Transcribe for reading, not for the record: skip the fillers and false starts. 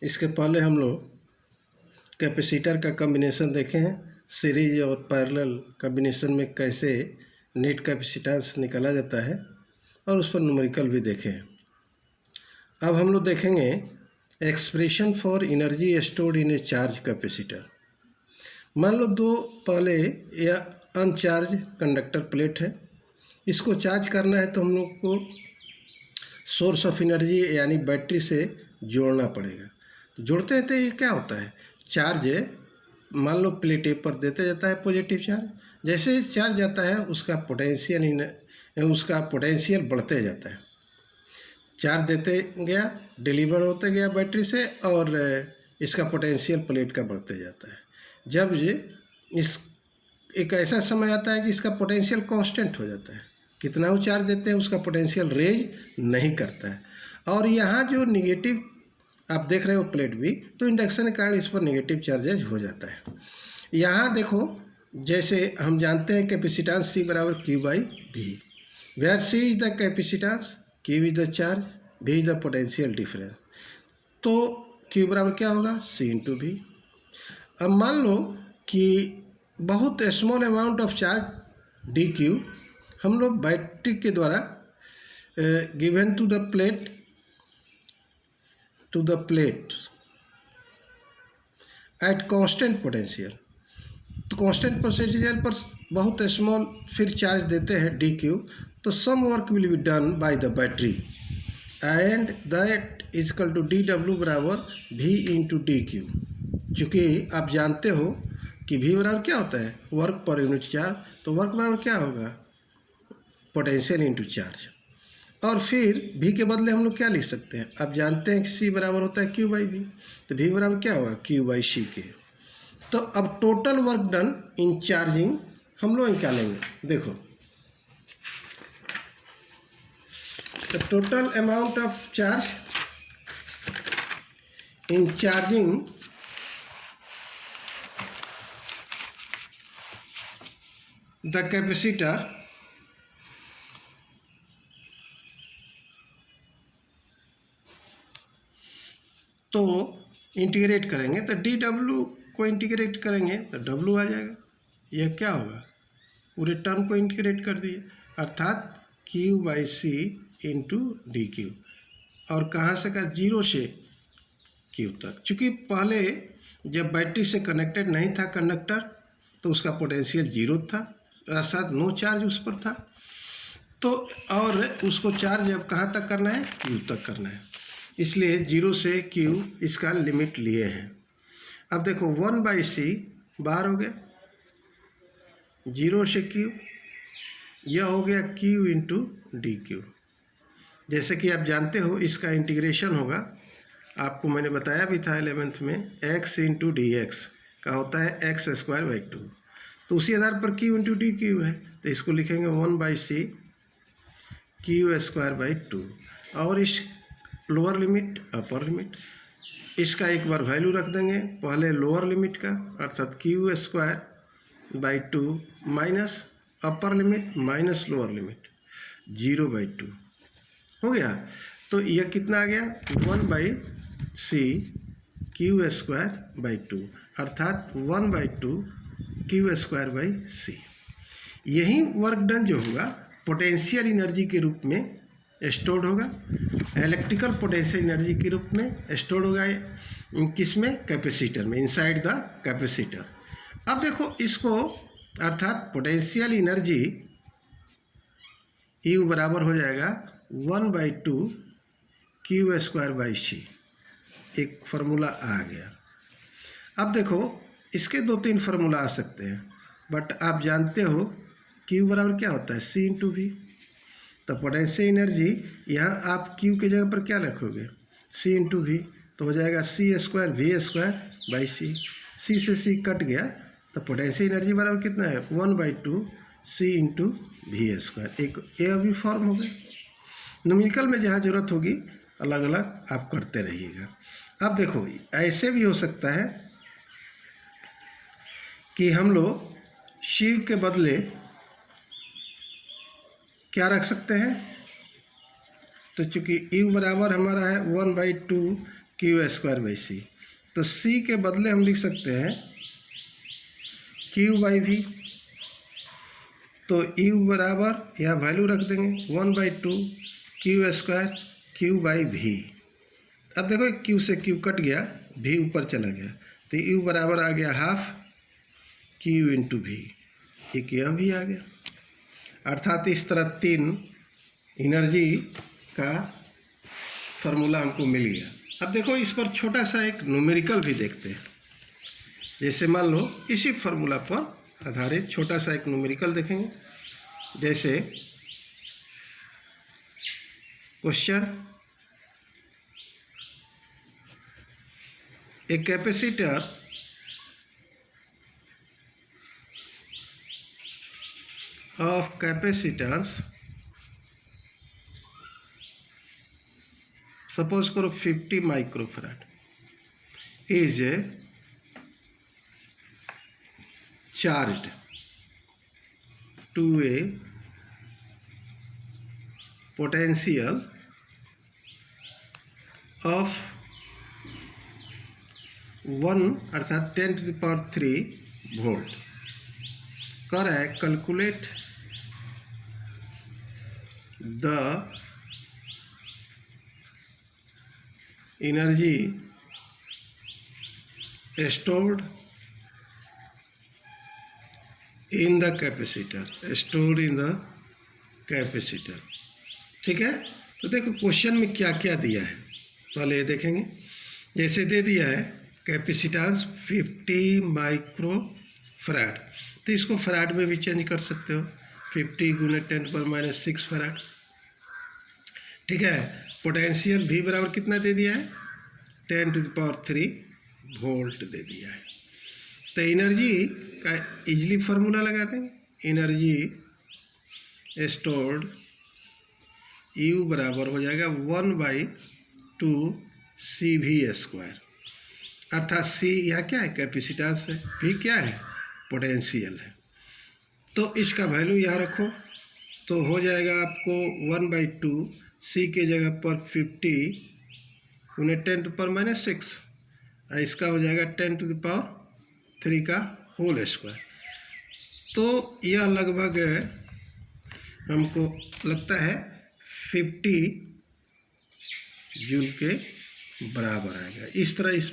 इसके पहले हम लोग कैपेसिटर का कॉम्बिनेशन देखे हैं, सीरीज और पैरेलल कॉम्बिनेशन में कैसे नेट कैपेसिटेंस निकाला जाता है और उस पर न्यूमेरिकल भी देखे हैं। अब हम लोग देखेंगे expression for energy stored in A charge capacitor. मान लो दो पहले या अनचार्ज कंडक्टर प्लेट है, इसको चार्ज करना है तो हम लोग को सोर्स ऑफ एनर्जी यानी बैटरी से जोड़ना पड़ेगा। तो जोड़ते हैं तो ये क्या होता है, चार्ज मान लो प्लेट ए पर देते जाता है पॉजिटिव चार्ज, जैसे चार्ज जाता है उसका पोटेंशियल बढ़ते जाता है। चार्ज देते गया, डिलीवर होते गया बैटरी से और इसका पोटेंशियल प्लेट का बढ़ते जाता है। जब इस एक ऐसा समय आता है कि इसका पोटेंशियल कांस्टेंट हो जाता है, कितना वो चार्ज देते हैं उसका पोटेंशियल रेज नहीं करता है। और यहाँ जो निगेटिव आप देख रहे हो प्लेट भी, तो इंडक्शन के कारण इस पर नेगेटिव चार्जेज हो जाता है। यहाँ देखो जैसे हम जानते हैं कैपेसिटेंस C बराबर Q by V, where C is the capacitance, Q is the charge, V is the potential difference. तो Q बराबर क्या होगा, C इंटू V। अब मान लो कि बहुत small amount of charge dQ हम लोग बैटरी के द्वारा given to the plate at constant potential. तो कांस्टेंट पोटेंशियल पर बहुत स्मॉल फिर चार्ज देते हैं dQ, तो some work will be done by the battery and that is equal to dW बराबर V इंटू dQ। चूँकि आप जानते हो कि V बराबर क्या होता है, वर्क पर यूनिट चार्ज, तो वर्क बराबर क्या होगा, पोटेंशियल इंटू चार्ज। और फिर V के बदले हम लोग क्या लिख सकते हैं, आप जानते हैं कि C बराबर होता है Q बाई V, तो V बराबर क्या होगा, Q बाई C के। तो अब total work done in charging हम लोग निकालेंगे। देखो the total amount of charge in charging the capacitor तो इंटीग्रेट करेंगे तो dW को इंटीग्रेट करेंगे तो W आ जाएगा। यह क्या होगा, पूरे टर्म को इंटीग्रेट कर दिए, अर्थात Q by C into DQ। और कहाँ से का, 0 से Q तक। चूँकि पहले जब बैटरी से कनेक्टेड नहीं था कंडक्टर तो उसका पोटेंशियल 0 था, अर्थात नो चार्ज उस पर था। तो और उसको चार्ज अब कहाँ तक करना है, Q तक करना है, इसलिए 0 से Q इसका लिमिट लिए हैं। अब देखो 1 बाई C बाहर हो गया, 0 से Q, यह हो गया Q इंटू DQ। जैसे कि आप जानते हो इसका इंटीग्रेशन होगा, आपको मैंने बताया भी था 11th में, x इंटू DX का होता है x स्क्वायर बाई 2। तो उसी आधार पर Q इंटू DQ है, तो इसको लिखेंगे 1 by C Q square by 2। और इस लोअर लिमिट अपर लिमिट, इसका एक बार वैल्यू रख देंगे, पहले लोअर लिमिट का अर्थात Q square by 2 minus upper limit minus lower limit 0 by 2 हो गया। तो यह कितना आ गया, 1 by C Q square by 2 अर्थात 1 by 2 Q square by C। यही वर्क डन जो होगा पोटेंशियल एनर्जी के रूप में स्टोर्ड होगा, इलेक्ट्रिकल पोटेंशियल एनर्जी के रूप में स्टोर्ड होगा किस में, कैपेसिटर में, इनसाइड द कैपेसिटर। अब देखो इसको अर्थात पोटेंशियल एनर्जी U बराबर हो जाएगा 1 by 2 Q square by C। एक फार्मूला आ गया। अब देखो इसके 2-3 फार्मूला आ सकते हैं, बट आप जानते हो Q बराबर क्या होता है, C इंटू V। तो पोटेंशियल एनर्जी यहाँ आप Q की जगह पर क्या रखोगे, C इंटू V, तो हो जाएगा C square V square by C। C से C कट गया तो पोटेंशियल एनर्जी बराबर कितना है, 1 by 2 C into V square. एक ये अभी फॉर्म हो गए। न्यूमेरिकल में जहाँ ज़रूरत होगी अलग अलग आप करते रहिएगा। अब देखो ऐसे भी हो सकता है कि हम लोग C के बदले क्या रख सकते हैं, तो चूँकि U बराबर हमारा है 1 by 2 Q square by C. तो सी के बदले हम लिख सकते हैं क्यू बाई वी। तो यू बराबर यहाँ वैल्यू रख देंगे 1/2 Q square Q by V. अब देखो क्यू से क्यू कट गया, भी ऊपर चला गया, तो यू बराबर आ गया हाफ क्यू इंटू भी, एक यह भी आ गया। अर्थात इस तरह 3 एनर्जी का फॉर्मूला हमको मिल गया। अब देखो इस पर छोटा सा एक न्यूमेरिकल भी देखते हैं। जैसे मान लो इसी फॉर्मूला पर आधारित छोटा सा एक न्यूमेरिकल देखेंगे। जैसे question, a capacitor of capacitance, suppose करो 50 microfarad, is charged to a potential of 1 अर्थात 10⁻³ वोल्ट। कर है calculate the energy stored in the capacitor, stored in the capacitor. ठीक है, तो देखो क्वेश्चन में क्या क्या दिया है, पहले ये देखेंगे। जैसे दे दिया है कैपेसिटेंस 50 माइक्रोफैराड, तो इसको फैराड में भी चेंज कर सकते हो, 50 × 10⁻⁶ फैराड। ठीक है, पोटेंशियल भी बराबर कितना दे दिया है 10⁻³ वोल्ट दे दिया है। तो एनर्जी का इजली फार्मूला लगा देंगे, एनर्जी स्टोर्ड यू बराबर हो जाएगा 1/2 CV²। अर्थात सी यहाँ क्या है कैपेसिटेंस है, भी क्या है पोटेंशियल है। तो इसका वैल्यू यहाँ रखो, तो हो जाएगा आपको 1/2 सी के जगह पर 50 × 10⁻⁶, और इसका हो जाएगा 10⁻³ का होल स्क्वायर। तो यह लगभग हमको लगता है 50 जूल के बराबर आएगा। इस तरह इस